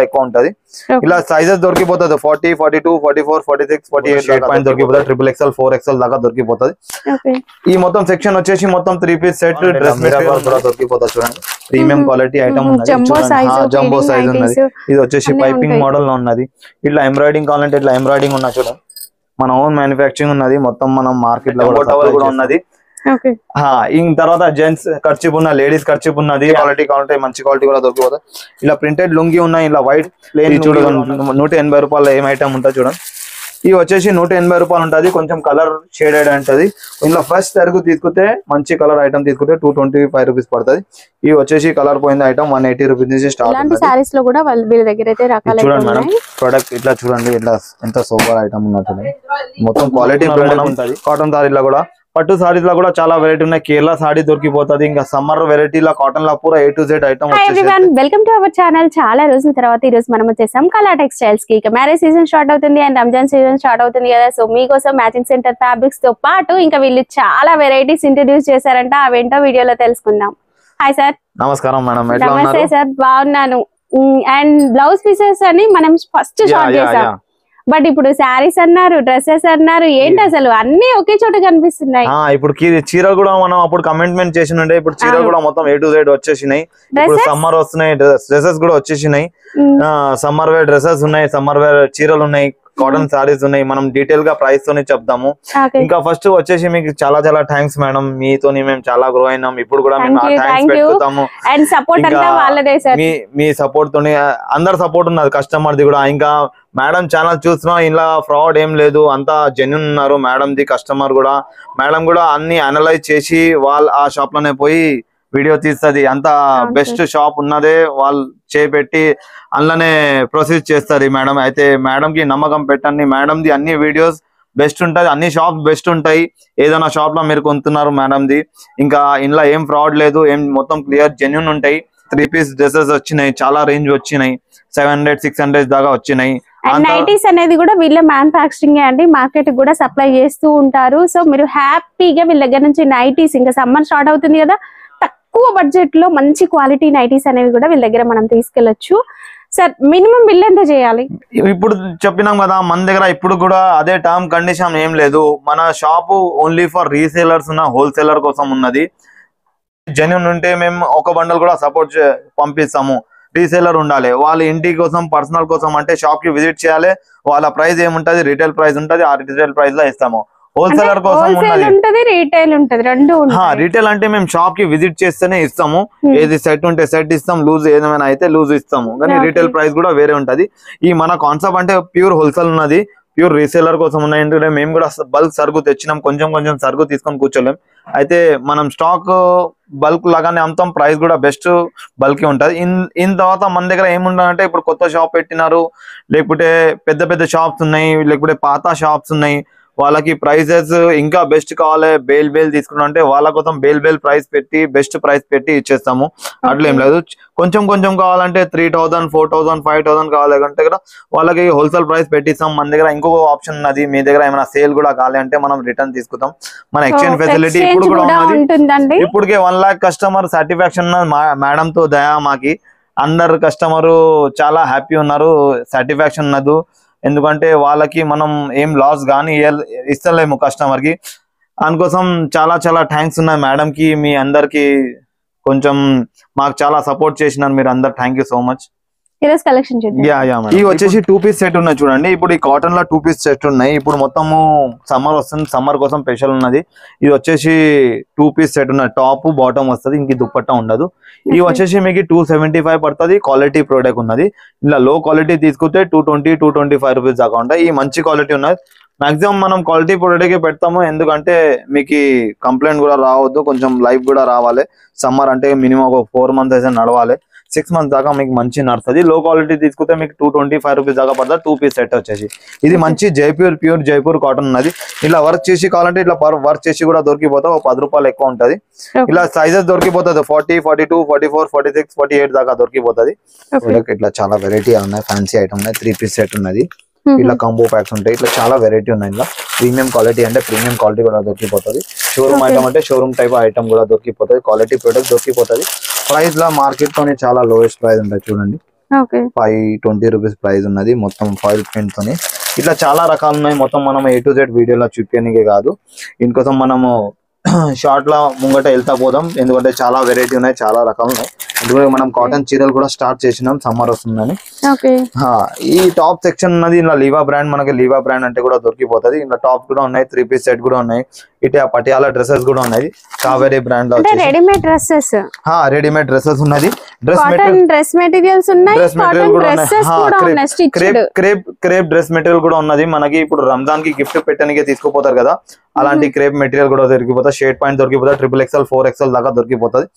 ఎక్కువ ఉంటది. ఇలా సైజెస్ దొరికిపోతుంది 40, 42, 44, 46, 48 షేడ్ పాయింట్ దొరికిపోతుంది. XXL, 4XL దాకా దొరికిపోతుంది. ఈ మొత్తం సెక్షన్ వచ్చేసి మొత్తం 3 పీస్ సెట్ డ్రెస్ మెటీరియల్ కూడా దొరికిపోతుంది. చూడండి ప్రీమియం క్వాలిటీ ఐటమ్ ఉన్నది, జంబో సైజ్ ఉన్నది. ఇది వచ్చేసి పైపింగ్ మోడల్ లో ఉన్నది. ఇట్లా ఎంబ్రాయిడింగ్ కావాలంటే ఇట్లా ఎంబ్రాయిడింగ్ ఉన్నా చూడండి, మన ఓన్ మ్యానుఫ్యాక్చరింగ్ ఉన్నది. మొత్తం మనం మార్కెట్ లో కూడా ఉన్నది. తర్వాత జెంట్స్ ఖర్చు ఉన్న, లేడీస్ ఖర్చు ఉన్నది. క్వాలిటీ కావాలంటే మంచి క్వాలిటీ కూడా దొరికిపోతుంది. ఇలా ప్రింటెడ్ లుంగి ఉన్నాయి, ఇలా వైట్ ప్లేన్ చూడండి 180 రూపాయలు ఏం ఐటమ్ ఉంటుంది చూడండి. ఇవి వచ్చేసి 180 రూపాయలు ఉంటుంది. కొంచెం కలర్ షేడెడ్ ఉంటది. ఇలా ఫస్ట్ సరుకు తీసుకుంటే మంచి కలర్ ఐటమ్ తీసుకుంటే 225 రూపీస్ పడుతుంది. ఇవి వచ్చేసి కలర్ పోయింది ఐటమ్ 180 రూపీస్ నుంచి స్టార్ట్. చూడండి మేడం ప్రొడక్ట్ ఇట్లా చూడండి, ఇట్లా ఎంత సూపర్ ఐటమ్ ఉన్నది చూడండి. మొత్తం క్వాలిటీ ఉంటుంది. కాటన్ సారీలో కూడా, పట్టు సారీస్ లో కూడా చాలా వెరైటీ ఉన్నాయి. కేరళ సారీ దొరికిపోతుంది. ఇంకా సమ్మర్ వెరైటీలో కాటన్ లో పూరా A to Z item. Welcome to our channel. చాలా రోజుల తర్వాత ఈ రోజు మనం వచ్చేసాం కళా టెక్స్టైల్స్ కి. ఇక మ్యారేజ్ సీజన్ స్టార్ట్ అవుతుంది అండ్ రంజాన్ సీజన్ స్టార్ట్ అవుతుంది కదా. సో మీకోసం మ్యాచింగ్ సెంటర్ ఫ్యాబ్రిక్స్ తో పాటు ఇంకా వీళ్ళు చాలా వెరైటీస్ ఇంట్రడ్యూస్ చేశారంట. అవేంటో వీడియోలో తెలుసుకుందాం. Hi sir. నమస్కారం మేడం. నమస్తే సార్, బాగున్నాను. అండ్ బ్లౌజ్ పీసెస్ అని మనం ఫస్ట్ షార్ట్ చేసాం, బట్ ఇప్పుడు శారీస్ అన్నారు, డ్రెస్సెస్ అన్నారు, ఏంటి అసలు అన్ని ఒకే చోట కనిపిస్తున్నాయి. ఇప్పుడు చీర కూడా మనం అప్పుడు కమెంట్మెంట్ చేసినంటే ఇప్పుడు చీర కూడా మొత్తం A to Z వచ్చేసినాయి. ఇప్పుడు సమ్మర్ వస్తున్నాయి, డ్రెస్సెస్ కూడా వచ్చేసినాయి. సమ్మర్ వేర్ డ్రెస్సెస్ ఉన్నాయి, సమ్మర్ వేర్ చీరలు ఉన్నాయి, కాటన్ సారీస్ ఉన్నాయి. మనం డీటెయిల్ గా ప్రైస్ తోనే చెప్తాము. ఇంకా ఫస్ట్ వచ్చేసి మీకు చాలా చాలా థ్యాంక్స్ మేడం. మీతో మేము చాలా గ్రో అయినాం. ఇప్పుడు కూడా మేము థ్యాంక్స్ పెట్టుకుంటాము. మీ సపోర్ట్ తోని అందరు సపోర్ట్ ఉన్నది, కస్టమర్ ది కూడా. ఇంకా మేడం ఛానల్ చూసినా ఇలా ఫ్రాడ్ ఏం లేదు, అంతా జెన్యూన్ ఉన్నారు మేడం ది. కస్టమర్ కూడా, మేడం కూడా అన్ని అనలైజ్ చేసి వాళ్ళు ఆ షాప్ లోనే పోయి వీడియో తీస్తుంది. అంత బెస్ట్ షాప్ ఉన్నదే వాళ్ళు చేపెట్టి అందులోనే ప్రొసీడ్ చేస్తుంది మేడం. అయితే మేడం కి నమ్మకం పెట్టండి. మేడం ది అన్ని వీడియోస్ బెస్ట్ ఉంటది, అన్ని షాప్స్ బెస్ట్ ఉంటాయి. ఏదైనా షాప్ లో మీరు కొంటున్నారు మేడం ది, ఇంకా ఇంట్లో ఏం ఫ్రాడ్ లేదు, ఏం మొత్తం క్లియర్ జెన్యూన్ ఉంటాయి. 3 పీస్ డ్రెస్సెస్ వచ్చినాయి, చాలా రేంజ్ వచ్చినాయి, 700, 600 దాకా వచ్చినాయి. నైటీస్ అనేది కూడా వీళ్ళ మ్యానుఫ్యాక్చరింగ్ అండి, మార్కెట్ కూడా సప్లై చేస్తూ ఉంటారు. సో మీరు హ్యాపీగా వీళ్ళ దగ్గర నుంచి నైటీస్, ఇంకా సమ్మర్ స్టార్ట్ అవుతుంది కదా, తక్కువ బడ్జెట్ లో మంచి క్వాలిటీ నైటీస్ అనేవి కూడా వీళ్ళ దగ్గర మనం తీసుకెళ్లొచ్చు. సార్ మినిమం బిల్ ఎంత చేయాలి? ఇప్పుడు చెప్పినాం కదా, మన దగ్గర ఇప్పుడు కూడా అదే టర్మ్ కండిషన్ ఏం లేదు. మన షాపు ఓన్లీ ఫర్ రీసేలర్స్ ఉన్న, హోల్సేలర్ కోసం ఉన్నది. జెన్యూన్ ఉంటే మేము ఒక బండల్ కూడా సపోర్ట్ పంపిస్తాము. రీసేలర్ ఉండాలి, వాళ్ళ ఇంటి కోసం పర్సనల్ కోసం అంటే షాప్ కి విజిట్ చేయాలి. వాళ్ళ ప్రైస్ ఏముంటది, రీటైల్ ప్రైస్ ఉంటది, ఆ రీటైల్ ప్రైస్ లో ఇస్తాము. హోల్సేలర్ కోసం రీటైల్ అంటే మేము షాప్ కి విజిట్ చేస్తేనే ఇస్తాము. ఏది సెట్ ఉంటే సెట్ ఇస్తాం, లూజ్ ఏదైనా అయితే లూజ్ ఇస్తాము. కానీ రీటైల్ ప్రైస్ కూడా వేరే ఉంటది. ఈ మన కాన్సెప్ట్ అంటే ప్యూర్ హోల్సేల్ ఉన్నది, ప్యూర్ రీసేలర్ కోసం ఉన్నాయి. ఎందుకంటే మేము కూడా బల్క్ సరుకు తెచ్చినాం, కొంచెం కొంచెం సరుకు తీసుకొని కూర్చోలేం. అయితే మనం స్టాక్ బల్క్ లాగానే అమ్ముతాం, ప్రైస్ కూడా బెస్ట్ బల్క్ ఉంటది. ఇన్ తర్వాత మన దగ్గర ఏముంటారంటే ఇప్పుడు కొత్త షాప్ పెట్టినారు, లేకపోతే పెద్ద పెద్ద షాప్స్ ఉన్నాయి, లేకపోతే పాత షాప్స్ ఉన్నాయి. వాళ్ళకి ప్రైజెస్ ఇంకా బెస్ట్ కావాలి, బేల్ తీసుకున్నా అంటే వాళ్ళ కోసం బేల్ ప్రైస్ పెట్టి బెస్ట్ ప్రైస్ పెట్టి ఇచ్చేస్తాము. అట్లా ఏం లేదు. కొంచెం కొంచెం కావాలంటే 3000, 4000, 5000 కావాలంటే కూడా వాళ్ళకి హోల్సేల్ ప్రైస్ పెట్టిస్తాం. మన దగ్గర ఇంకొక ఆప్షన్ ఉన్నది, మీ దగ్గర ఏమైనా సేల్ కూడా కావాలి అంటే మనం రిటర్న్ తీసుకుంటాం. మన ఎక్స్చేంజ్ ఫెసిలిటీ ఇప్పుడు కూడా ఉన్నది. ఇప్పటికే 1 lakh కస్టమర్ సాటిస్ఫాక్షన్ మేడం తో దయా. మాకి అందరు కస్టమర్ చాలా హ్యాపీ ఉన్నారు, సాటిస్ఫాక్షన్ ఉన్నది. ఎందుకంటే వాళ్ళకి మనం ఏం లాస్ కానీ ఇస్తలేము కస్టమర్ కి. అందుకోసం చాలా చాలా థ్యాంక్స్ ఉన్నాయి మేడం కి. మీ అందరికి కొంచెం మాకు చాలా సపోర్ట్ చేసినారు మీరు అందరు. Thank you so much. ఇవి వచ్చేసి 2 పీస్ సెట్ ఉన్నాయి చూడండి. ఇప్పుడు ఈ కాటన్ లో 2 పీస్ సెట్ ఉన్నాయి. ఇప్పుడు మొత్తము సమ్మర్ వస్తుంది, సమ్మర్ కోసం స్పెషల్ ఉన్నది. ఇది వచ్చేసి 2 పీస్ సెట్ ఉన్నది, టాప్ బాటమ్ వస్తుంది, ఇంక దుప్పట్టా ఉండదు. ఇవి వచ్చేసి మీకు 275 పడుతుంది. క్వాలిటీ ప్రోడక్ట్ ఉన్నది. ఇలా లో క్వాలిటీ తీసుకుంటే 220, 225 రూపీస్ దాకా ఉంటాయి. ఈ మంచి క్వాలిటీ ఉన్నది. మాక్సిమం మనం క్వాలిటీ ప్రోడక్ట్ పెడతాము, ఎందుకంటే మీకు కంప్లైంట్ కూడా రావద్దు, కొంచెం లైఫ్ కూడా రావాలి. సమ్మర్ అంటే మినిమం ఒక 4 months అయితే నడవాలి, 6 months దాకా మీకు మంచి నడుస్తుంది. లో క్వాలిటీ తీసుకుంటే మీకు 225 రూపీస్ దాకా పడుతుంది. 2 పీస్ సెట్ వచ్చేసి ఇది మంచి ప్యూర్ జైపూర్ కాటన్ ఉన్నది. ఇలా వర్క్ చేసి కావాలంటే ఇట్లా వర్క్ చేసి కూడా దొరికిపోతుంది. ఒక 10 రూపాయలు ఎక్కువ ఉంటది. ఇలా సైజెస్ దొరికిపోతుంది 40, 42, 44, 46, 48 దాకా దొరికిపోతుంది. ఇట్లా చాలా వెరైటీ ఉన్నాయి, ఫ్యాన్సీ ఐటమ్ ఉన్నాయి. 3 పీస్ సెట్ ఉన్నది. ఇలా కాంబో ప్యాక్స్ ఉంటాయి. ఇట్లా చాలా వెరైటీ ఉన్నాయి. ఇలా ప్రీమియం క్వాలిటీ అంటే ప్రీమియం క్వాలిటీ కూడా దొరికిపోతుంది. షోరూమ్ ఐటమ్ అంటే షోరూమ్ టైప్ ఐటమ్ కూడా దొరికిపోతుంది. క్వాలిటీ ప్రొడక్ట్ దొరికిపోతుంది. ప్రైస్ లా మార్కెట్ తోనే చాలా లోయెస్ట్ ప్రైస్ ఉంటుంది చూడండి. ఓకే 520 రూపీస్ ప్రైస్ ఉన్నది మొత్తం ఫాయిల్ ప్రింట్ తోని. ఇట్లా చాలా రకాలు ఉన్నాయి. మొత్తం మనం A to Z వీడియోలో చూపించడానికే కాదు, ఇంకోసం మనము షార్ట్ లా ముంగట వెళ్తా పోదాం, ఎందుకంటే చాలా వెరైటీ ఉన్నాయి, చాలా రకాలు ఉన్నాయి. ఎందుకంటే మనం కాటన్ చీరలు కూడా స్టార్ట్ చేసినాం, సమ్మర్ వస్తుందని. ఈ టాప్ సెక్షన్ ఉన్నది ఇలా లీవా బ్రాండ్, మనకి లీవా బ్రాండ్ అంటే కూడా దొరికిపోతుంది. ఇలా టాప్ కూడా ఉన్నాయి, 3-piece సెట్ కూడా ఉన్నాయి, ఇటు పటియాలా డ్రెస్సెస్ కూడా ఉన్నాయి. కావేరీ బ్రాండ్ లో రెడీమేడ్ డ్రెస్సెస్, రెడీమేడ్ డ్రెస్సెస్ ఉన్నది. డ్రెస్ మెటీరియల్స్ ఉన్నాయి, క్రేప్ డ్రెస్ మెటీరియల్ కూడా ఉన్నది. మనకి ఇప్పుడు రంజాన్ కి గిఫ్ట్ పెట్టడానికి తీసుకుపోతారు కదా, అలాంటి క్రేప్ మెటీరియల్ కూడా దొరికిపోతుంది. షేడ్ పాయింట్ దొరికిపోతుంది, 3XL 4XL దాకా దొరికిపోతుంది.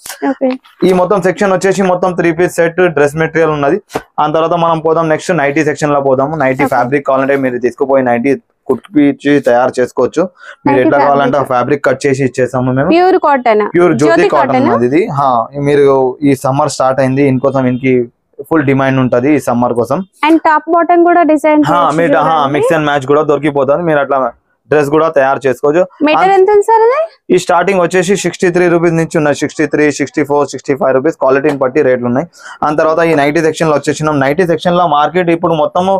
ఈ మొత్తం సెక్షన్ వచ్చేసి మొత్తం 3-piece సెట్ డ్రెస్ మెటీరియల్ ఉన్నది. ఆ తర్వాత మనం పోదాం నెక్స్ట్ నైటీ సెక్షన్ లో పోదాము. నైటీ ఫ్యాబ్రిక్ కావాలంటే మీరు తీసుకుపోయి నైటీ కుట్టించి తయారు చేసుకోవచ్చు. మీరు ఎట్లా కావాలంటే ఫ్యాబ్రిక్ కట్ చేసి ఇచ్చేసాము మేము. ప్యూర్ కాటన్, ప్యూర్ జ్యోతి కాటన్ ఇది. మీరు ఈ సమ్మర్ స్టార్ట్ అయింది, ఇంకోసం ఇంకి ఫుల్ డిమాండ్ ఉంటది ఈ సమ్మర్ కోసం. అండ్ టాప్ బాటమ్ కూడా డిజైన్ మిక్స్ అండ్ మ్యాచ్ కూడా దొరికిపోతుంది. మీరు అట్లా డ్రెస్ కూడా తయారు చేసుకోవచ్చు. ఈ స్టార్టింగ్ వచ్చేసి 63 రూపీస్ నుంచి ఉన్నాయి, 63, 64, 65 రూపీస్ క్వాలిటీని బట్టి రేట్లు ఉన్నాయి. ఆ తర్వాత ఈ నైటీ సెక్షన్ లో వచ్చేసినాం. నైటీ సెక్షన్ లో మార్కెట్ ఇప్పుడు మొత్తము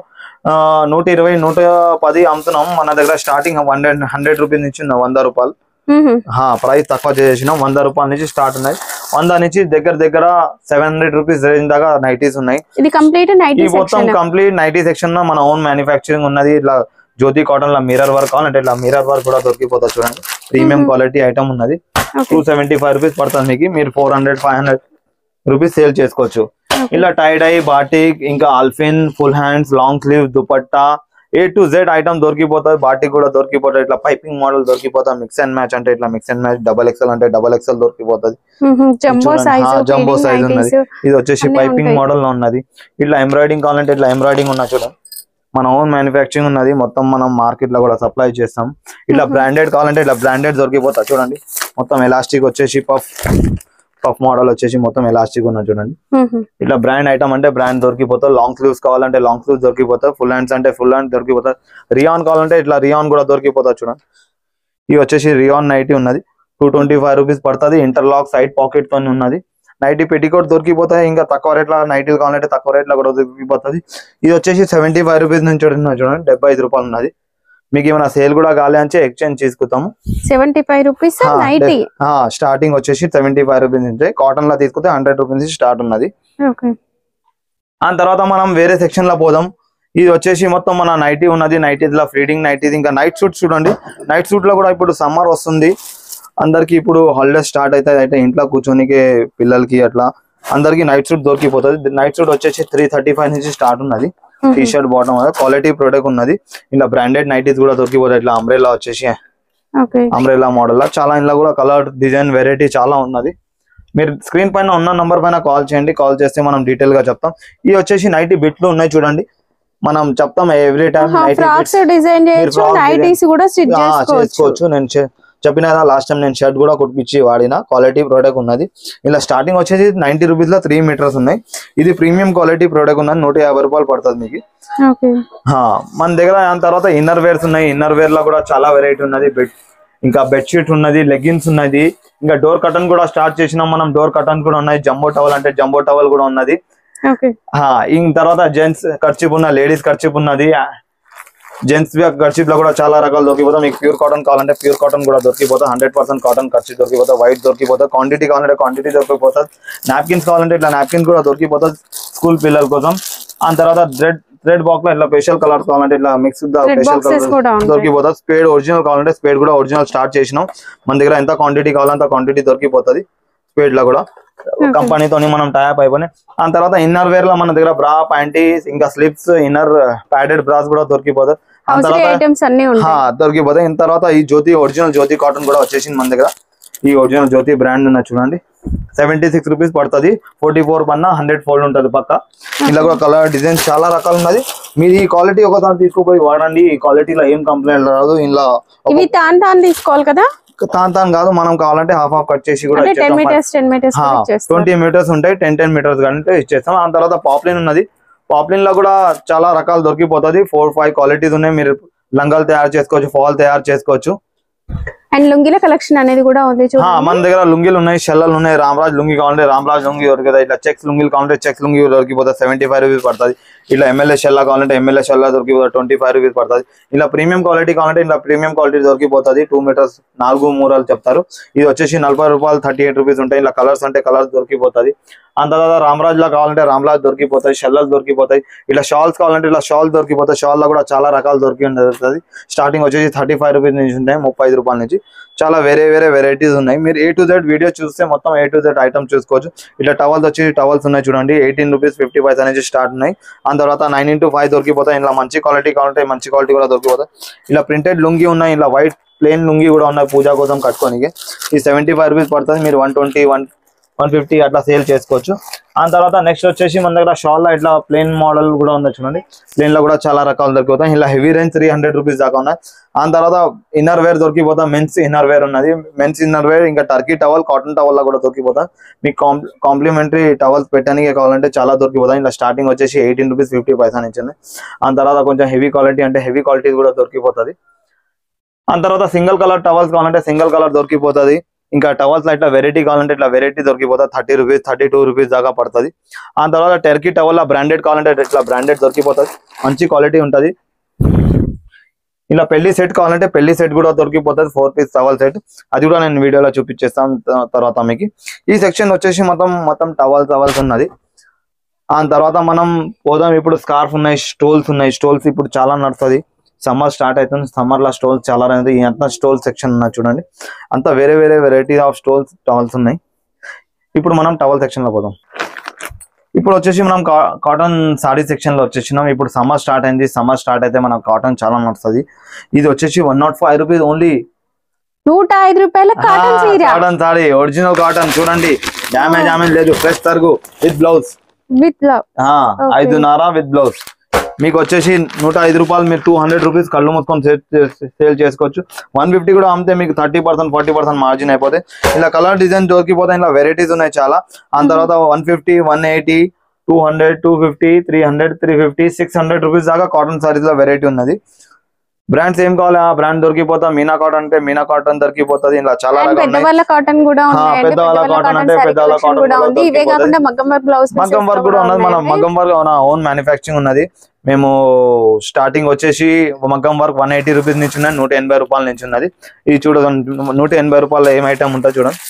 120, 110 అమ్ముతున్నాం. మన దగ్గర స్టార్టింగ్ 100 రూపీస్ నుంచి 100 రూపాయలు ప్రైస్ తక్కువ చేసినాం. 100 రూపాయల నుంచి స్టార్ట్ ఉన్నాయి. 100 నుంచి దగ్గర 700 రూపీస్ రేంజ్ దాకా నైటీస్ ఉన్నాయి. ఈ మొత్తం కంప్లీట్ నైటీ సెక్షన్ లో మన ఓన్ మ్యానుఫ్యాక్చరింగ్ ఉన్నది. ఇట్లా జ్యోతి కాటన్ లో మిర్రర్ వర్క్ కావాలంటే ఇట్లా మిర్రర్ వర్క్ కూడా దొరికిపోతుంది. చూడండి, ప్రీమియం క్వాలిటీ ఐటమ్ ఉన్నది. 275 రూపీస్ పడుతుంది మీకు. మీరు 400, 500 రూపీస్ సేల్ చేసుకోవచ్చు. ఇలా టై డై, బాటిక్, ఇంకా ఆల్ఫిన్, full hands, long sleeve, dupatta, A to Z item దొరికిపోతుంది. బాటిక్ కూడా దొరికిపోతుంది. ఇట్లా పైపింగ్ మోడల్ దొరికిపోతుంది. మిక్స్ అండ్ మ్యాచ్ అంటే ఇట్లా మిక్స్ అండ్ మ్యాచ్, XXL అంటే XXL దొరికిపోతుంది. జంబో సైజ్ ఉన్నది. ఇది వచ్చేసి పైపింగ్ మోడల్ లో ఉన్నది. ఇట్లా ఎంబ్రాయిడింగ్ కావాలంటే ఇట్లా ఎంబ్రాయిడింగ్ ఉన్నది. చూడండి, మన ఓన్ మ్యానుఫ్యాక్చరింగ్ ఉన్నది. మొత్తం మనం మార్కెట్ లో కూడా సప్లై చేస్తాం. ఇట్లా బ్రాండెడ్ కావాలంటే ఇట్లా బ్రాండెడ్ దొరికిపోతా. చూడండి, మొత్తం ఎలాస్టిక్ వచ్చేసి పఫ్ మోడల్ వచ్చేసి మొత్తం ఎలాస్టిక్ ఉన్నది. చూడండి, ఇట్లా బ్రాండ్ ఐటమ్ అంటే బ్రాండ్ దొరికిపోతుంది. లాంగ్ స్లీవ్స్ కావాలంటే లాంగ్ స్లీవ్స్ దొరికిపోతాయి. ఫుల్ హ్యాండ్స్ అంటే ఫుల్ హ్యాండ్ దొరికిపోతాయి. రియాన్ కావాలంటే ఇట్లా రియాన్ కూడా దొరికిపోతుంది. చూడండి, ఇది వచ్చేసి రియాన్ నైటీ ఉన్నది. 225 రూపీస్ పడుతుంది. ఇంటర్లాక్ సైడ్ పాకెట్ తో ఉన్నది. నైటీ పెట్టికోట్ దొరికిపోతాయి. ఇంకా తక్కువ రేట్ల నైటీలు కావాలంటే తక్కువ రేట్లో కూడా దొరికిపోతుంది. ఇది వచ్చేసి 75 రూపీస్ నుంచి చూడండి, 75 రూపాయలు ఉన్నది. మీకు ఏమైనా సేల్ కూడా కాలే అంటే ఎక్స్చేంజ్ తీసుకుంటాము. 75 రూపీస్ స్టార్టింగ్ వచ్చేసి 75 రూపీస్ నుంచి. కాటన్ లో తీసుకుంటే 100 రూపీస్ నుంచి స్టార్ట్ ఉన్నది. ఆ తర్వాత మనం వేరే సెక్షన్ లో పోదాం. ఇది వచ్చేసి మొత్తం మన నైటీ ఉన్నది. నైటీలో ఫీడింగ్ నైటీ, ఇంకా నైట్ సూట్ చూడండి. నైట్ సూట్ లో కూడా ఇప్పుడు సమ్మర్ వస్తుంది, అందరికి ఇప్పుడు హాలిడేస్ స్టార్ట్ అవుతాయి. అయితే ఇంట్లో కూర్చొనికే పిల్లలకి అట్లా అందరికి నైట్ సూట్ దొరికిపోతుంది. నైట్ సూట్ వచ్చేసి 335 నుంచి స్టార్ట్ ఉన్నది. T shirt bottom quality product ఉన్నది. ఇలా బ్రాండెడ్ నైటీస్ కూడా దొరికిపోతాయి. ఇట్లా అంబ్రెల్లా వచ్చేసి అంబ్రెల్లా మోడల్ చాలా, ఇంట్లో కూడా కలర్ డిజైన్ వెరైటీ చాలా ఉన్నది. మీరు స్క్రీన్ పైన ఉన్న నంబర్ పైన కాల్ చేయండి. కాల్ చేస్తే మనం డీటెయిల్ గా చెప్తాం. ఇవి వచ్చేసి నైటీ బిట్లు ఉన్నాయి. చూడండి, మనం చెప్తాం ఎవ్రీ టైం చేసుకోవచ్చు. నేను చెప్పిన లాస్ట్ టైం నేను షర్ట్ కూడా కుట్టించి వాడిన క్వాలిటీ ప్రోడక్ట్ ఉన్నది. ఇలా స్టార్టింగ్ వచ్చేసి 90 రూపీస్ లో 3 మీటర్స్ ఉన్నాయి. ఇది ప్రీమియం క్వాలిటీ ప్రోడక్ట్ ఉన్నది. 150 రూపాయలు పడుతుంది మీకు. మన దగ్గర దాని తర్వాత ఇన్నర్ వేర్స్ ఉన్నాయి. ఇన్నర్ వేర్ లో కూడా చాలా వెరైటీ ఉన్నది. ఇంకా బెడ్షీట్ ఉన్నది, లెగ్గిన్స్ ఉన్నది, ఇంకా డోర్ కటన్ కూడా స్టార్ట్ చేసినాం మనం. డోర్ కటన్ కూడా ఉన్నాయి. జంబో టవల్ అంటే జంబో టవల్ కూడా ఉన్నది. ఇంక తర్వాత జెంట్స్ కర్చీప్ ఉన్న, లేడీస్ కర్చీప్ ఉన్నది. జెంట్స్ కర్చీప్ లో కూడా చాలా రకాలు దొరికిపోతాయి. మీకు ప్యూర్ కాటన్ కావాలంటే ప్యూర్ కాటన్ కూడా దొరికిపోతుంది. 100% కాటన్ కర్చీప్ దొరికిపోతుంది. వైట్ దొరికిపోతుంది. క్వాంటిటీ కావాలంటే క్వాంటిటీ దొరికిపోతుంది. నాప్కిన్స్ కావాలంటే ఇట్లా నాప్కిన్స్ కూడా దొరికిపోతుంది స్కూల్ పిల్లల కోసం. ఆ తర్వాత థ్రెడ్ బాక్స్ లో ఇట్లా ఫేషియల్ కలర్స్ కావాలంటే ఇట్లా మిక్స్ ఫేషియల్ కలర్ దొరికిపోతుంది. స్పేడ్ ఒరిజినల్ కావాలంటే స్పేడ్ కూడా ఒరిజినల్ స్టార్ట్ చేసినాం. మన దగ్గర ఎంత క్వాంటిటీ కావాలంటే క్వాంటిటీ దొరికిపోతుంది. స్పేడ్ లో కూడా కంపెనీతో మనం టైప్ అయిపోయినాయి. ఆ తర్వాత ఇన్నర్ వేర్ లో మన దగ్గర బ్రా, ప్యాంటీస్, ఇంకా స్లిప్స్, ఇన్నర్ ప్యాడెడ్ బ్రాస్ కూడా దొరికిపోతాయి. దొరికిపోతాయి. ఇన్ తర్వాత ఈ జ్యోతి ఒరిజినల్ జ్యోతి కాటన్ కూడా వచ్చేసింది మన దగ్గర. ఈ ఒరిజినల్ జ్యోతి బ్రాండ్ ఉన్న చూడండి, 76 రూపీస్ పడుతుంది. 44 పన్నా 100 ఫోల్డ్ ఉంటుంది పక్క. ఇలా కూడా కలర్ డిజైన్స్ చాలా రకాలు ఉన్నది. మీరు ఈ క్వాలిటీ ఒకసారి తీసుకుపోయి వాడండి. ఈ క్వాలిటీలో ఏం కంప్లైంట్ రాదు. ఇలా తీసుకోవాలి కదా, తాన్ కాదు, మనం కావాలంటే హాఫ్ కట్ చేసి కూడా 20 మీటర్స్ ఉంటాయి. 10 మీటర్స్ కంటే ఇచ్చేస్తాం. ఆ తర్వాత పాప్లిన్ ఉన్నది. పాప్లిన్ లో కూడా చాలా రకాలు దొరికిపోతుంది. 4-5 క్వాలిటీస్ ఉన్నాయి. మీరు లంగాలు తయారు చేసుకోవచ్చు, ఫాల్ తయారు చేసుకోవచ్చు. అండ్ లుంగిల కలెక్షన్ అనేది కూడా ఉంది చూడండి. మన దగ్గర లుంగీలు ఉన్నాయి, షెల్లలు ఉన్నాయి. రామరాజ్ లుంగి కావాలంటే రామరాజ్ లుంగి దొరుకుతాయి. ఇట్లా చెక్స్ లుంగిలు కావాలంటే చెక్స్ లుంగి దొరికిపోతుంది, 75 రూపీస్ పడుతుంది. ఇట్లా ఎమ్మెల్యే షెల్లా కావాలంటే ఎమ్మెల్యే షెల్లా దొరికిపోతుంది, 25 రూపీస్ పడుతుంది. ఇలా ప్రీమియం క్వాలిటీ కావాలంటే ఇలా ప్రీమియం క్వాలిటీ దొరికిపోతుంది. 2 మీటర్స్ 4 మూరలు చెప్తారు. ఇది వచ్చేసి 40 రూపాయలు, 38 రూపీస్ ఉంటాయి. ఇలా కలర్స్ అంటే కలర్స్ దొరికిపోతుంది. అంత తర్వాత రామరాజ్ లా కావాలంటే రామరాజ్ దొరికిపోతాయి, షెల్లలు దొరికిపోతాయి. ఇలా షాల్స్ కావాలంటే ఇలా షాల్ దొరికిపోతాయి. షాల్ లో కూడా చాలా రకాలు దొరుకుతుంది. స్టార్టింగ్ వచ్చేసి 35 రూపీస్ నుంచి ఉంటాయి, 35 రూపాయల నుంచి. చాలా వేరే వెరైటీస్ ఉన్నాయి. మీరు A to Z వీడియో చూస్తే మొత్తం A to Z ఐటమ్ చూసుకోవచ్చు. ఇట్లా టవల్స్ వచ్చి టవల్స్ ఉన్నాయి చూడండి, 18 రూపీస్ 50 పైసా నుంచి స్టార్ట్ ఉన్నాయి. ఆ తర్వాత 9x5 దొరికిపోతాయి. ఇలా మంచి క్వాలిటీ కావాలంటే మంచి క్వాలిటీ కూడా దొరికిపోతాయి. ఇలా ప్రింటెడ్ లుంగి ఉన్నాయి, ఇలా వైట్ ప్లెయిన్ లుంగి కూడా ఉన్నాయి పూజ కోసం కట్టుకోనికి. ఈ 75 రూపీస్ పడుతుంది. మీరు 120, 150 అట్లా సేల్ చేసుకోవచ్చు. ఆ తర్వాత నెక్స్ట్ వచ్చేసి మన దగ్గర షాల్ లో ఇట్లా ప్లెయిన్ మోడల్ కూడా ఉంది చూడండి. ప్లెయిన్ లో కూడా చాలా రకాలు దొరికిపోతాయి. ఇలా హెవీ రేంజ్ 300 రూపీస్ దాకా ఉన్నాయి. ఆ తర్వాత ఇన్నర్ వేర్ దొరికిపోతాయి. మెన్స్ ఇన్నర్ వేర్ ఉన్నది, మెన్స్ ఇన్నర్ వేర్. ఇంకా టర్కీ టవల్, కాటన్ టవల్ లో కూడా దొరికిపోతాయి. మీకు కాంప్లిమెంటరీ టవల్స్ పెట్టడానికి కావాలంటే చాలా దొరికిపోతాయి. ఇలా స్టార్టింగ్ వచ్చేసి 18 రూపీస్ 50 పైసా నుంచి. ఆ తర్వాత కొంచెం హెవీ క్వాలిటీ అంటే హెవీ క్వాలిటీ కూడా దొరికిపోతుంది. ఆ తర్వాత సింగిల్ కలర్ టవల్స్ కావాలంటే సింగిల్ కలర్ దొరికిపోతుంది. ఇంకా టవల్స్ ఇట్లా వెరైటీ కావాలంటే ఇట్లా వెరైటీ దొరికిపోతుంది. 30 రూపీస్ 32 రూపీస్ దాకా పడుతుంది. ఆ తర్వాత టర్కీ టవల్ బ్రాండెడ్ కావాలంటే ఇట్లా బ్రాండెడ్ దొరికిపోతుంది, మంచి క్వాలిటీ ఉంటుంది. ఇలా పెళ్లి సెట్ కావాలంటే పెళ్లి సెట్ కూడా దొరికిపోతుంది, 4 పీస్ టవల్ సెట్. అది కూడా నేను వీడియోలో చూపించేస్తాను తర్వాత మీకు. ఈ సెక్షన్ వచ్చేసి మొత్తం టవల్స్ ఉన్నది. ఆ తర్వాత మనం పోదాం. ఇప్పుడు స్కార్ఫ్ ఉన్నాయి, స్టోల్స్ ఉన్నాయి. స్టోల్స్ ఇప్పుడు చాలా నడుస్తుంది, సమ్మర్ స్టార్ట్ అవుతుంది. సమ్మర్ లో స్టోల్స్ చాలా అనేది. అంతా స్టోల్ సెక్షన్ ఉన్నాయి చూడండి. అంతా వేరే వెరైటీ ఆఫ్ స్టోల్స్ టవల్స్ ఉన్నాయి. ఇప్పుడు మనం టవల్ సెక్షన్ లో పోదాం. ఇప్పుడు వచ్చేసి మనం కాటన్ సారీ సెక్షన్ లో వచ్చేసినాం. ఇప్పుడు సమ్మర్ స్టార్ట్ అయింది. సమ్మర్ స్టార్ట్ అయితే మనం కాటన్ చాలా నడుస్తుంది. ఇది వచ్చేసి 105 రూపీస్ ఓన్లీ. 105 రూపాయల కాటన్ సారీ, ఒరిజినల్ కాటన్ చూడండి. డ్యామేజ్ లేదు, ఫ్రెష్ తరుగు with blouse, with 5.5 with blouse. మీకు వచ్చేసి 105 రూపాయలు. మీరు 200 రూపీస్ కళ్ళు మొత్తం సేల్ చేసుకోవచ్చు. 150 కూడా అమ్మితే మీకు 30% 40% మార్జిన్ అయిపోతాయి. ఇలా కలర్ డిజైన్ దొరికిపోతాయి. ఇలా వెరైటీస్ ఉన్నాయి చాలా. ఆ తర్వాత 150, 180, 200, 250, 300, 350, 600 రూపీస్ దాకా కాటన్ సారీస్ లో వెరైటీ ఉన్నది. బ్రాండ్స్ ఏం కావాలి ఆ బ్రాండ్ దొరికిపోతా. మీనా కాటన్ అంటే మీనా కాటన్ దొరికిపోతుంది. ఇలా చాలా పెద్దవాళ్ళ కాటన్ కూడా ఉంది, పెద్దవాళ్ళ కాటన్ అంటే పెద్దవాళ్ళ కాటన్ కూడా ఉంది. ఇవే కాకుండా మగ్గం వర్క్ బ్లౌజ్, మగ్గం వర్క్ కూడా ఉన్నది. మన మగ్గం వర్క్ ఓన్ మ్యానుఫ్యాక్చరింగ్ ఉన్నది. మేము స్టార్టింగ్ వచ్చేసి మగ్గం వర్క్ 180 రూపీస్ నుంచి ఉన్నది, 180 రూపాయల నుంచి ఉన్నది. ఇది చూడండి, 180 రూపాయల ఏం ఐటమ్ ఉంటుంది చూడండి.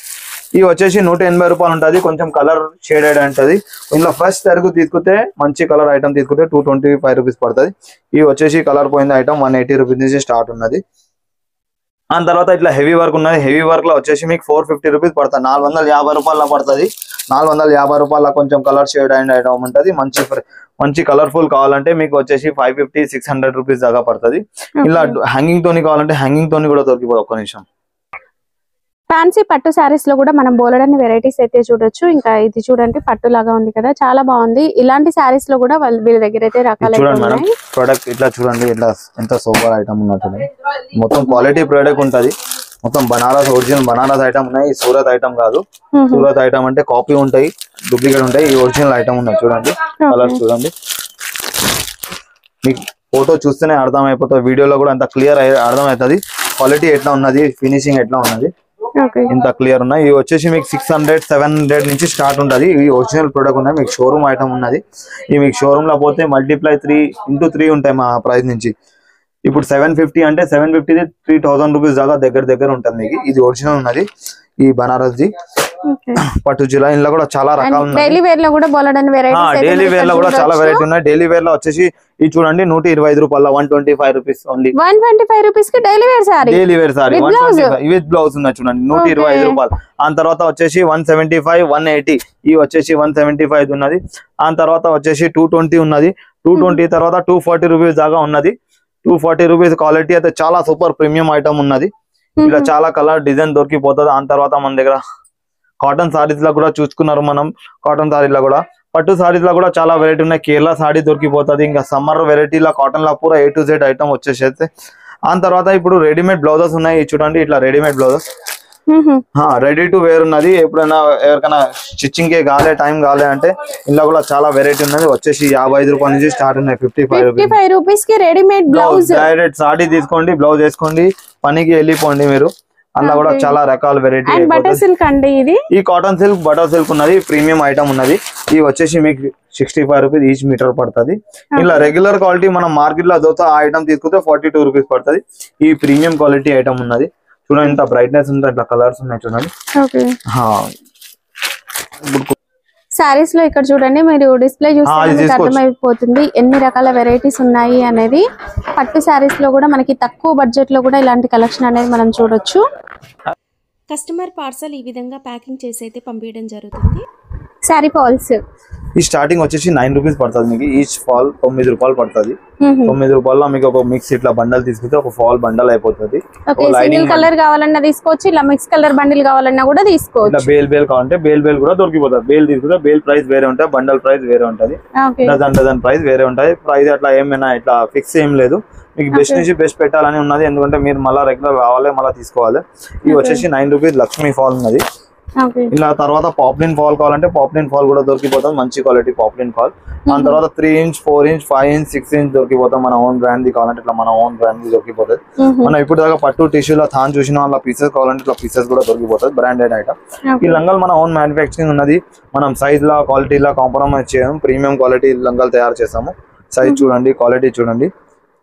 ఇది వచ్చేసి 180 రూపాయలు ఉంటుంది. కొంచెం కలర్ షేడెడ్ ఉంటుంది. ఇందులో ఫ్రెష్ తరుగు తీసుకుంటే మంచి కలర్ ఐటమ్ తీసుకుంటే 225 రూపీస్ పడుతుంది. ఇది వచ్చేసి కలర్ పోయింది ఐటమ్ 180 రూపీస్ నుంచి స్టార్ట్ ఉన్నది. ఆ తర్వాత ఇట్లా హెవీ వర్క్ ఉన్నది. హెవీ వర్క్ లో వచ్చేసి మీకు 450 రూపీస్ పడుతుంది, 450 రూపాయల పడుతుంది. 450 రూపాయల కొంచెం కలర్ షేడ్ అండ్ ఐటమ్ ఉంటుంది. మంచి కలర్ఫుల్ కావాలంటే మీకు వచ్చేసి 550, 600 రూపీస్ దాకా పడుతుంది. ఇలా హ్యాంగింగ్ తోని కావాలంటే హ్యాంగింగ్ తోని కూడా దొరికిపోతుంది. ఒక్క నిమిషం. ఫ్యాన్సీ పట్టు సారీస్ లో కూడా మనం బోలెడన్ని వెరైటీస్ అయితే చూడొచ్చు. ఇంకా ఇది చూడండి, పట్టు లాగా ఉంది కదా, చాలా బాగుంది. ఇలాంటి సారీస్ లో కూడా వీళ్ళ దగ్గర అయితే రకాల ప్రొడక్ట్ ఇట్లా చూడండి, ఇట్లా ఎంత సూపర్ ఐటమ్ ఉన్నది. మొత్తం క్వాలిటీ ప్రొడక్ట్ ఉంటది. మొత్తం బనారస్, ఒరిజినల్ బనారస్ ఐటమ్ ఉన్నాయి. సూరత్ ఐటమ్ కాదు. సూరత్ ఐటమ్ అంటే కాపీ ఉంటాయి, డూప్లికేట్ ఉంటాయి. ఈ ఒరిజినల్ ఐటమ్ ఉన్నాయి చూడండి. కలర్ చూడండి, మీకు ఫోటో చూస్తేనే అర్థం అయిపోతుంది. వీడియోలో కూడా అంత క్లియర్ అర్థం అవుతుంది. క్వాలిటీ ఎట్లా ఉన్నది, ఫినిషింగ్ ఎట్లా ఉన్నది, ఇంత క్లియర్ ఉన్నాయి. ఇవి వచ్చేసి మీకు 600, 700 నుంచి స్టార్ట్ ఉంటుంది. ఇవి ఒరిజినల్ ప్రొడక్ట్ ఉన్నాయి. మీకు షోరూమ్ ఐటమ్ ఉన్నది. ఇవి మీకు షోరూమ్ లో పోతే మల్టిప్లై 3x3 ఉంటాయి మా ప్రైస్ నుంచి. ఇప్పుడు 750 అంటే 750 3000 రూపీస్ దాకా దగ్గర ఉంటుంది మీకు. ఇది ఒరిజినల్ ఉన్నది. ఈ బనారస్ ది పట్టు జిల్లా. ఇందులో కూడా చాలా రకాలు ఉన్నాయి. డైలీ వేర్ లో కూడా బోలెడన్ని వెరైటీస్, డైలీ వేర్ లో కూడా చాలా వెరైటీ ఉన్నాయి. డైలీ వేర్ లో వచ్చేసి ఇది చూడండి 125 రూపాయల, 125 రూపీస్ ఓన్లీ. 125 రూపీస్ కి daily wear sari, daily wear sari 125 with blouse ఉన్నాయి చూడండి, 125 రూపాయలు. ఆ తర్వాత వచ్చేసి 175, 180. ఈ వచ్చేసి 175 ఉన్నది. ఆ తర్వాత వచ్చేసి 220 ఉన్నది. 220 తర్వాత 240 రూపీస్ దాకా ఉన్నది. 240 రూపీస్. క్వాలిటీ అయితే చాలా సూపర్ ప్రీమియం ఐటమ్ ఉన్నది. ఇలా చాలా కలర్ డిజైన్ దొరికిపోతుంది. ఆ తర్వాత మన దగ్గర కాటన్ సారీస్ లో కూడా చూసుకున్నారు మనం. కాటన్ సారీలో కూడా, పట్టు సారీస్ లో కూడా చాలా వెరైటీ ఉన్నాయి. కేరళ సారీ దొరికిపోతుంది. ఇంకా సమ్మర్ వెరైటీలో కాటన్ లో పూరా A to Z ఐటమ్ వచ్చేసి. ఆ తర్వాత ఇప్పుడు రెడీమేడ్ బ్లౌజెస్ ఉన్నాయి చూడండి. ఇట్లా readymade blouses ready to wear ఉన్నది. ఎప్పుడైనా ఎవరికైనా స్టిచ్చింగ్ కి కాలే, టైం కాలే అంటే ఇందులో కూడా చాలా వెరైటీ ఉన్నది. వచ్చేసి 55 రూపాయల నుంచి స్టార్ట్ ఉన్నాయి. 55 రూపీస్ కి రెడీమేడ్ బ్లౌజ్. డైరెక్ట్ సారీ తీసుకోండి, బ్లౌజ్ వేసుకోండి, పనికి వెళ్ళిపోండి. మీరు అందులో కూడా చాలా రకాల వెరైటీ. అండ్ బటర్ సిల్క్ అండి ఇది. ఈ కాటన్ సిల్క్ బటర్ సిల్క్ ఉన్నది, ప్రీమియం ఐటమ్ ఉన్నది. ఇది వచ్చేసి మీకు 65 రూపీస్ ఈచ్ మీటర్ పడుతుంది. ఇలా రెగ్యులర్ క్వాలిటీ మనం మార్కెట్ లో దొరుకుతా ఆ ఐటమ్ తీసుకుంటే 42 రూపీస్ పడుతుంది. ఈ ప్రీమియం క్వాలిటీ ఐటమ్ ఉన్నది. చూడండి ఇంత బ్రైట్నెస్ ఉంది, ఇట్లా కలర్స్ ఉన్నాయి చూడండి. సారీస్ లో ఇక్కడ చూడండి, మీరు డిస్ప్లే చూస్తే అర్థమైపోతుంది ఎన్ని రకాల వెరైటీస్ ఉన్నాయి అనేది. పట్టు సారీస్ లో కూడా మనకి తక్కువ బడ్జెట్ లో కూడా ఇలాంటి కలెక్షన్ అనేది మనం చూడొచ్చు. కస్టమర్ పార్సల్ ఈ విధంగా ప్యాకింగ్ చేసి అయితే పంపించడం జరుగుతుంది. సారీ ఫాల్స్ ఈ స్టార్టింగ్ వచ్చేసి 9 రూపీస్ పడుతుంది. మీకు ఈచ్ ఫాల్ 9 రూపాయలు పడుతుంది. 9 రూపాయల్లో మీకు ఒక మిక్స్ ఇట్లా బండల్ తీసుకుంటే ఒక ఫాల్ బండల్ అయిపోతుంది. సింగిల్ కలర్ కావాలన్నా తీసుకోవచ్చు, ఇలా మిక్స్ కలర్ బండిల్ కావాలన్నా కూడా తీసుకోవచ్చు. ఇలా బేల్ కావాలంటే బేల్ కూడా దొరికిపోతుంది. బేల్ తీసుకుంటే బేల్ ప్రైస్ వేరే ఉంటుంది, బండల్ ప్రైస్ వేరే ఉంటుంది, డజన్ ప్రైస్ వేరే ఉంటుంది. ప్రైస్ అట్లా ఏమైనా ఇట్లా ఫిక్స్ ఏం లేదు. మీకు బెస్ట్ నుంచి బెస్ట్ పెట్టాలని ఉన్నది, ఎందుకంటే మీరు మళ్ళీ రెగ్యులర్ రావాలి మళ్ళీ తీసుకోవాలి. ఇది వచ్చేసి 9 రూపీస్ లక్ష్మీ ఫాల్ ఉన్నది. ఇలా తర్వాత పాప్లిన్ ఫాల్ కావాలంటే పాప్లిన్ ఫాల్ కూడా దొరికిపోతుంది, మంచి క్వాలిటీ పాప్లిన్ ఫాల్. దాని తర్వాత 3 ఇంచ్ 4 ఇంచ్ 5 ఇంచ్ 6 ఇంచ్ దొరికిపోతాం. మన ఓన్ బ్రాండ్ ది కావాలంటే ఇట్లా మన ఓన్ బ్రాండ్ ది దొరికిపోతుంది. మనం ఇప్పుడు దాకా పట్టు టిష్యూలో థాన్ చూసిన వాళ్ళ పీసెస్ కావాలంటే ఇట్లా పీసెస్ కూడా దొరికిపోతుంది, బ్రాండెడ్ ఐటమ్. ఈ లంగాలు మన ఓన్ మ్యానుఫ్యాక్చరింగ్ ఉన్నది. మనం సైజ్ లా క్వాలిటీ లా కాంప్రమైజ్ చేయడం, ప్రీమియం క్వాలిటీ లంగాలు తయారు చేస్తాము. సైజ్ చూడండి, క్వాలిటీ చూడండి.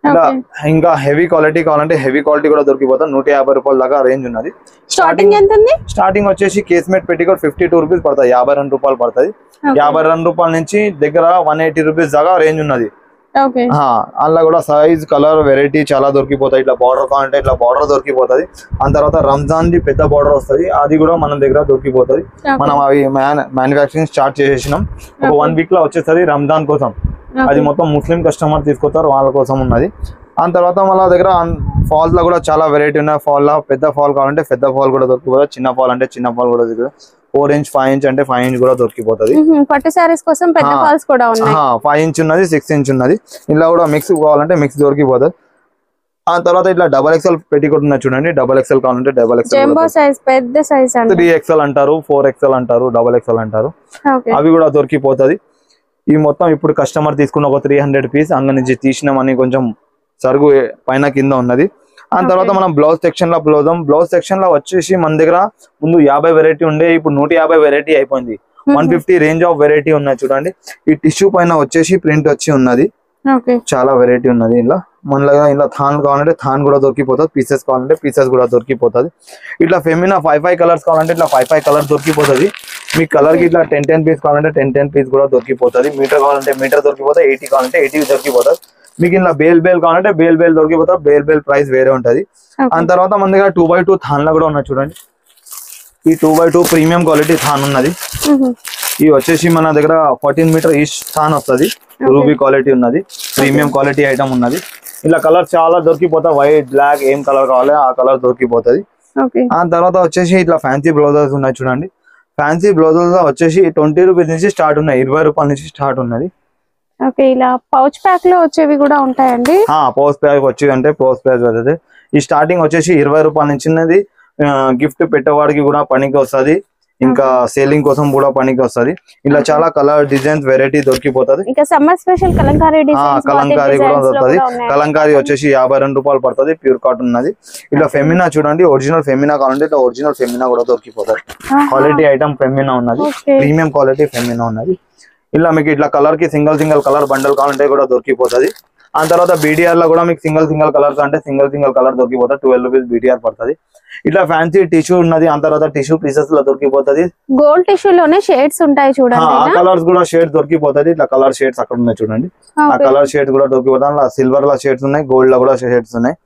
ఇలా ఇంకా హెవీ క్వాలిటీ కావాలంటే హెవీ క్వాలిటీ కూడా దొరికిపోతాం. 150 రూపాయల దాకా రేంజ్ ఉన్నది. స్టార్టింగ్ వచ్చేసి కేస్మేట్ పెట్టికోట్ 52 రూపీస్ పడుతుంది, 52 రూపాయలు పడుతుంది. 52 రూపాయల నుంచి దగ్గర 180 రూపీస్ దాకా రేంజ్ ఉన్నది. అందులో కూడా సైజ్ కలర్ వెరైటీ చాలా దొరికిపోతాయి. ఇట్లా బార్డర్ కావాలంటే ఇట్లా బార్డర్ దొరికిపోతుంది. ఆ తర్వాత రంజాన్ ది పెద్ద బార్డర్ వస్తుంది, అది కూడా మన దగ్గర దొరికిపోతుంది. మనం అవి మ్యానుఫ్యాక్చరింగ్ స్టార్ట్ చేసేసినాం. ఒక 1 వీక్ లో వచ్చేస్తుంది రంజాన్ కోసం. అది మొత్తం ముస్లిం కస్టమర్ తీసుకొస్తారు, వాళ్ళ కోసం ఉన్నది. ఆ తర్వాత మన దగ్గర ఫాల్స్ లో కూడా చాలా వెరైటీ ఉన్నాయి. ఫాల్ లో పెద్ద ఫాల్ కావాలంటే పెద్ద ఫాల్ కూడా దొరికిపోతుంది, చిన్న ఫాల్ అంటే చిన్న ఫాల్ కూడా దొరుకుతుంది. 4 ఇంచ్ 5 ఇంచ్ అంటే 5 ఇంచ్ కూడా దొరికిపోతుంది. పట్టు సారీస్ కోసం పెద్ద ఫాల్స్ కూడా ఉన్నాయి. 5 ఇంచ్ ఉన్నది, 6 ఇంచ్ ఉన్నది. ఇలా కూడా మిక్స్ కావాలంటే మిక్స్ దొరికిపోతుంది. ఆ తర్వాత ఇట్లా XXL పెట్టికోట్ ఉన్నాయి చూడండి. XXL కావాలంటే XXL, పెద్ద సైజ్ 3XL అంటారు, 4XL అంటారు, XXL అంటారు. అవి కూడా దొరికిపోతుంది. ఈ మొత్తం ఇప్పుడు కస్టమర్ తీసుకున్న ఒక 300 పీస్ అంగ నుంచి తీసినామని కొంచెం సరుగు పైన కింద ఉన్నది. ఆ తర్వాత మనం బ్లౌజ్ సెక్షన్ లో బ్లౌజ్ సెక్షన్ లో వచ్చేసి మన దగ్గర ముందు 50 వెరైటీ ఉండే, ఇప్పుడు 150 వెరైటీ అయిపోయింది. 150 రేంజ్ ఆఫ్ వెరైటీ ఉన్నాయి చూడండి. ఈ టిష్యూ పైన వచ్చేసి ప్రింట్ వచ్చి ఉన్నది, చాలా వెరైటీ ఉన్నది. ఇలా మన ఇలా థాన్ కావాలంటే థాన్ కూడా దొరికిపోతుంది, పీసెస్ కావాలంటే పీసెస్ కూడా దొరికిపోతుంది. ఇట్లా ఫెమినా 5 కలర్స్ కావాలంటే ఇట్లా 5 కలర్స్ దొరికిపోతుంది. మీ కలర్ కి ఇట్లా 10 పీస్ కావాలంటే 10 పీస్ కూడా దొరికిపోతుంది. మీటర్ కావాలంటే మీటర్ దొరికిపోతుంది, 80 కావాలంటే 80 దొరికిపోతుంది. మీకు ఇలా బేల్ కావాలంటే బేల్ దొరికిపోతుంది, బేల్ ప్రైస్ వేరే ఉంటది. ఆ తర్వాత మన దగ్గర 2x2 థాన్ లా కూడా ఉన్నాయి చూడండి. ఈ 2x2 ప్రీమియం క్వాలిటీ థాన్ ఉన్నది. ఇది వచ్చేసి మన దగ్గర 14 మీటర్ ఈచ్ థాన్ వస్తుంది, రూబీ క్వాలిటీ ఉన్నది, ప్రీమియం క్వాలిటీ ఐటమ్ ఉన్నది. ఇలా కలర్ చాలా దొరికిపోతాయి, వైట్ బ్లాక్ ఏం కలర్ కావాలి ఆ కలర్ దొరికిపోతుంది. ఆ తర్వాత వచ్చేసి ఇట్లా ఫ్యాన్సీ బ్లౌజెస్ ఉన్నాయి చూడండి. ఫ్యాన్సీ బ్లౌజెస్ వచ్చేసి 20 రూపీస్ నుంచి స్టార్ట్ ఉన్నాయి, 20 రూపాయల నుంచి స్టార్ట్ ఉన్నది. ఇలా పౌచ్ ప్యాక్ లో వచ్చేవి కూడా ఉంటాయండి. పౌచ్ ప్యాక్ వచ్చేది అంటే పౌచ్ ప్యాక్ వస్తుంది. ఈ స్టార్టింగ్ వచ్చేసి 20 రూపాయల నుంచి ఉన్నది. గిఫ్ట్ పెట్టేవాడికి కూడా పనికి వస్తుంది, ఇంకా సేలింగ్ కోసం కూడా పనికి వస్తుంది. ఇలా చాలా కలర్ డిజైన్స్ వెరైటీ దొరికిపోతుంది. ఇంకా సమ్మర్ స్పెషల్ కలంకారీ కూడా దొరుకుతుంది. కలంకారీ వచ్చేసి 52 రూపాయలు పడుతుంది, ప్యూర్ కాటన్ ఉన్నది. ఇలా ఫెమినా చూడండి, ఒరిజినల్ ఫెమినా కావాలంటే ఇట్లా ఒరిజినల్ ఫెమినా కూడా దొరికిపోతుంది. క్వాలిటీ ఐటమ్ ఫెమినా ఉన్నది, ప్రీమియం క్వాలిటీ ఫెమినా ఉన్నది. ఇలా మీకు ఇట్లా కలర్ కి సింగిల్ కలర్ బండల్ కావాలంటే కూడా దొరికిపోతుంది. ఆ తర్వాత బీటీఆర్ లో కూడా మీకు సింగిల్ కలర్స్ అంటే సింగిల్ కలర్ దొరికిపోతుంది, 12 రూపీస్ బీటీఆర్ పడుతుంది. ఇట్లా ఫ్యాన్సీ టిష్యూ ఉన్నది. ఆ తర్వాత టిష్యూ పీసెస్ లో దొరికిపోతుంది. గోల్డ్ టిష్యూ లోనే షేడ్స్ ఉంటాయి చూడండి, ఆ కలర్స్ కూడా షేడ్ దొరికిపోతుంది. ఇట్లా కలర్ షేడ్స్ అక్కడ ఉన్నాయి చూడండి, ఆ కలర్ షేడ్స్ కూడా దొరికిపోతాయి. సిల్వర్ లో షేడ్స్ ఉన్నాయి, గోల్డ్ లో కూడా షేడ్స్ ఉన్నాయి.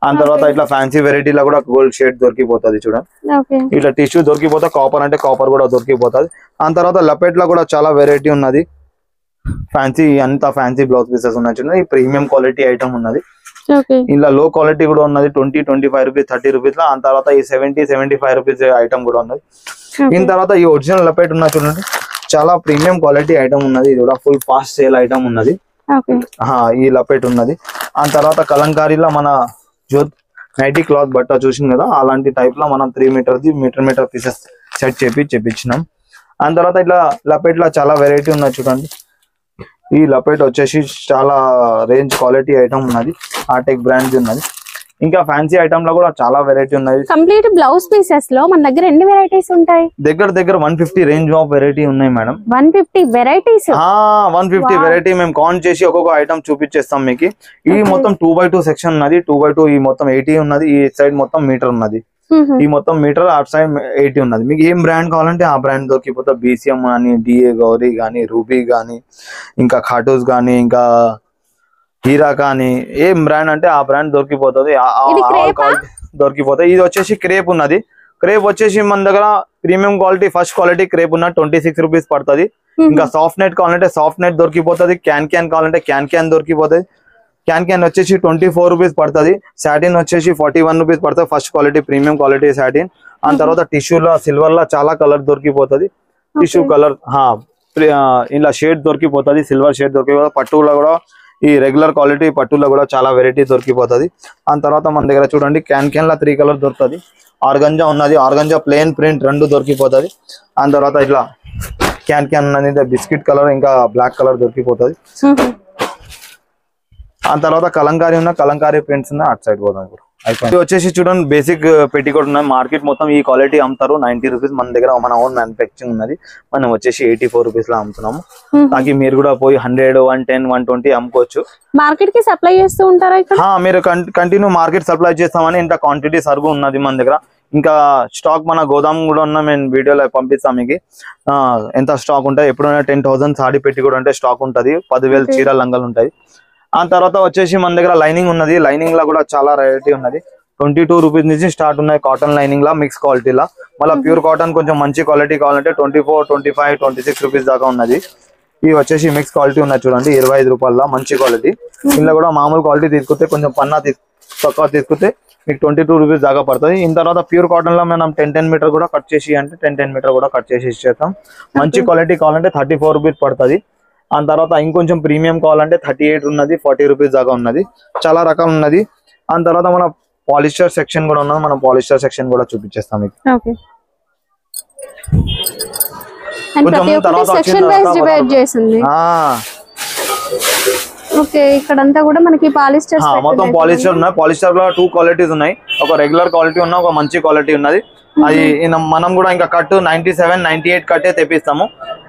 ఆ తర్వాత ఇట్లా ఫ్యాన్సీ వెరైటీలో కూడా గోల్డ్ షేడ్ దొరికిపోతుంది చూడండి. ఇట్లా టిష్యూ దొరికిపోతే కాపర్ అంటే కాపర్ కూడా దొరికిపోతుంది. ఆ తర్వాత లపెట్ లో కూడా చాలా వెరైటీ ఉన్నది. ఫ్యాన్సీ అంతా ఫ్యాన్సీ బ్లౌజ్ పీసెస్ ఉన్నాయి చూడండి. ఈ ప్రీమియం క్వాలిటీ ఐటమ్ ఉన్నది. ఇలా లో క్వాలిటీ కూడా ఉన్నది, 20-25 రూపీస్ 30 రూపీస్ లో. ఆ తర్వాత ఈ 70-75 రూపీస్ ఐటమ్ కూడా ఉన్నది. దీని తర్వాత ఈ ఒరిజినల్ లపెట్ ఉన్నది చూడండి, చాలా ప్రీమియం క్వాలిటీ ఐటమ్ ఉన్నది. ఇది కూడా ఫుల్ ఫాస్ట్ సేల్ ఐటమ్ ఉన్నది. ఈ లపెట్ ఉన్నది. ఆ తర్వాత కలంకారీలో మన జోత్ నైటీ క్లాత్ బట్ట చూసింది కదా, అలాంటి టైప్ లో మనం 3 మీటర్ పీసెస్ సెట్ చేపించినాం. ఆ తర్వాత ఇట్లా లపెట్ లో చాలా వెరైటీ ఉన్నది చూడండి. ఈ లపెట్ వచ్చేసి చాలా రేంజ్ క్వాలిటీ ఐటమ్ ఉన్నది, ఆర్టెక్ బ్రాండ్ ఉన్నది. ఇంకా ఫ్యాన్సీ ఐటమ్ లో కూడా చాలా వెరైటీ ఉన్నాయి. కంప్లీట్ బ్లౌజ్ పీసెస్ లో మన దగ్గర ఎన్ని వెరైటీస్ ఉంటాయి? దగ్గర 150 రేంజ్ ఆఫ్ వెరైటీ ఉన్నాయి మేడం. 150 వెరైటీస్? 150 వెరైటీ మేము కౌంట్ చేసి ఒక్కొక్క ఐటమ్ చూపించేస్తాం మీకు. ఈ మొత్తం 2x2 సెక్షన్ ఉన్నది. 2x2 ఈ మొత్తం 80 ఉన్నది. ఈ సైడ్ మొత్తం మీటర్ ఉన్నది. ఈ మొత్తం మీటర్ అటు సైడ్ 80 ఉన్నది. మీకు ఏం బ్రాండ్ కావాలంటే ఆ బ్రాండ్ దొరికిపోతే BCM గానీ, DA గౌరీ గానీ, రూబీ గానీ, ఇంకా ఖాటూస్ గానీ, ఇంకా హీరా కానీ, ఏం బ్రాండ్ అంటే ఆ బ్రాండ్ దొరికిపోతుంది. దొరికిపోతాయి. ఇది వచ్చేసి క్రేప్ ఉన్నది. క్రేప్ వచ్చేసి మన దగ్గర premium quality, first quality crepe ఉన్న 26 రూపీస్ పడుతుంది. ఇంకా సాఫ్ట్ నెట్ కావాలంటే సాఫ్ట్ నెట్ దొరికిపోతుంది. క్యాన్ కావాలంటే క్యాన్ దొరికిపోతుంది. క్యాన్ వచ్చేసి 24 రూపీస్ పడుతుంది. సాటిన్ వచ్చేసి 41 రూపీస్ పడుతుంది. First quality premium quality satin. ఆ తర్వాత టిష్యూలో సిల్వర్ లో చాలా కలర్ దొరికిపోతుంది. టిష్యూ కలర్ ఇలా షేడ్ దొరికిపోతుంది. సిల్వర్ షేడ్ దొరికిపోతుంది. పట్టులో కూడా ఈ రెగ్యులర్ క్వాలిటీ పట్టులో కూడా చాలా వెరైటీ దొరికిపోతుంది. ఆ తర్వాత మన దగ్గర చూడండి క్యాన్ లో 3 కలర్ దొరుకుతుంది. ఆర్గంజా ఉన్నది. Organza plain print 2 దొరికిపోతుంది. ఆ తర్వాత ఇట్లా క్యాన్ ఉన్నది బిస్కెట్ కలర్ ఇంకా బ్లాక్ కలర్ దొరికిపోతుంది. ఆ తర్వాత కలంకారీ ప్రింట్స్ ఉన్న అటు సైడ్ పోతాం. ఇది వచ్చేసి చూడండి బేసిక్ పెట్టికోట్ ఉన్నాయి. మార్కెట్ మొత్తం ఈ క్వాలిటీ అమ్ముతారు 90 రూపీస్. మన దగ్గర మన ఓన్ మ్యానుఫ్యాక్చరింగ్ ఉన్నది. మనం వచ్చేసి 84 రూపీస్ లో అమ్ముతున్నాము. తాకి మీరు కూడా పోయి 100, 110, 120 అమ్ముకోవచ్చు. మార్కెట్ కి సప్లై చేస్తూ ఉంటారా ఇక్కడ? మీరు కంటిన్యూ మార్కెట్ సప్లై చేస్తామని ఇంత క్వాంటిటీ సరుకు ఉన్నది మన దగ్గర. ఇంకా స్టాక్ మన గోదాం కూడా ఉన్న మేము వీడియోలో పంపిస్తాం మీకు. ఎంత స్టాక్ ఉంటుంది. ఎప్పుడైనా 10,000 సాడీ పెట్టి కూడా అంటే స్టాక్ ఉంటుంది. 10,000 చీర లంగాలు ఉంటాయి. ఆ తర్వాత వచ్చేసి మన దగ్గర లైనింగ్ ఉన్నది. లైనింగ్ లో కూడా చాలా వెరైటీ ఉన్నది. 22 రూపీస్ నుంచి స్టార్ట్ ఉన్నాయి. కాటన్ లైనింగ్ లా మిక్స్ క్వాలిటీలా. మళ్ళీ ప్యూర్ కాటన్ కొంచెం మంచి క్వాలిటీ కావాలంటే 24, 25, 26 రూపీస్ దాకా ఉన్నది. ఇవి వచ్చేసి మిక్స్ క్వాలిటీ ఉన్నాయి చూడండి 25 రూపాయల మంచి క్వాలిటీ. ఇందులో కూడా మామూలు క్వాలిటీ తీసుకుంటే కొంచెం పన్నా తక్కువ తీసుకుంటే మీకు 22 రూపీస్ దాకా పడుతుంది. ఇన్ తర్వాత ప్యూర్ కాటన్ లో మనం 10 మీటర్ కూడా కట్ చేసి అంటే 10 మీటర్ కూడా కట్ చేసి ఇచ్చేస్తాం. మంచి క్వాలిటీ కావాలంటే 34 రూపీస్ పడుతుంది. ఆ తర్వాత ఇంకొంచెం ప్రీమియం కావాలంటే 38 ఉన్నది. 40 రూపీస్ దాకా ఉన్నది. చాలా రకాలు ఉన్నది. ఆ తర్వాత మన పాలిస్టర్ సెక్షన్ కూడా ఉన్నది. మనం పాలిస్టర్ సెక్షన్ కూడా చూపించేస్తాం మీకు. ఇక్కడంతా కూడా మనకి పాలిస్టర్ మొత్తం పాలిస్టర్ ఉన్నాయి. పాలిస్టర్ లో 2 క్వాలిటీస్ ఉన్నాయి. ఒక రెగ్యులర్ క్వాలిటీ ఉన్న ఒక మంచి క్వాలిటీ ఉన్నది. అది మనం కూడా ఇంకా కట్ 97, 98 కట్టే తెప్పిస్తాము.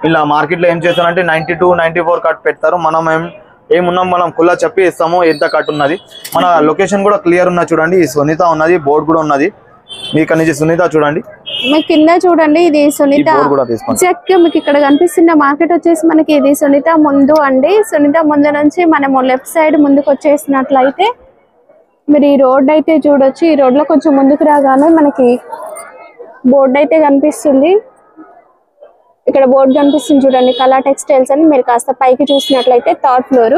ఇలా మార్కెట్ లో ఏం చేస్తారంటే 92, 94 కట్ పెడతారు. మనం ఏమున్నాం మనం కుల్లా చెప్పి ఇస్తాము ఎంత కట్ ఉన్నది. మన లొకేషన్ కూడా క్లియర్ ఉన్నది చూడండి. ఈ సునీత ఉన్నది. బోర్డు కూడా ఉన్నది. ఇక్కడ నుంచి సునీత చూడండి. మీ కింద చూడండి ఇది సునీత. మీకు ఇక్కడ కనిపిస్తున్న మార్కెట్ వచ్చేసి మనకి ఇది సునీత ముందు అండి. సునీత ముందు నుంచి మనము లెఫ్ట్ సైడ్ ముందుకు వచ్చేసినట్లయితే మీరు ఈ రోడ్ అయితే చూడొచ్చు. ఈ రోడ్ లో కొంచెం ముందుకు రాగానే మనకి బోర్డు అయితే కనిపిస్తుంది. ఇక్కడ బోర్డు కనిపిస్తుంది చూడండి కళా టెక్స్టైల్స్ అని. మీరు కాస్త పైకి చూసినట్లయితే 3rd ఫ్లోర్.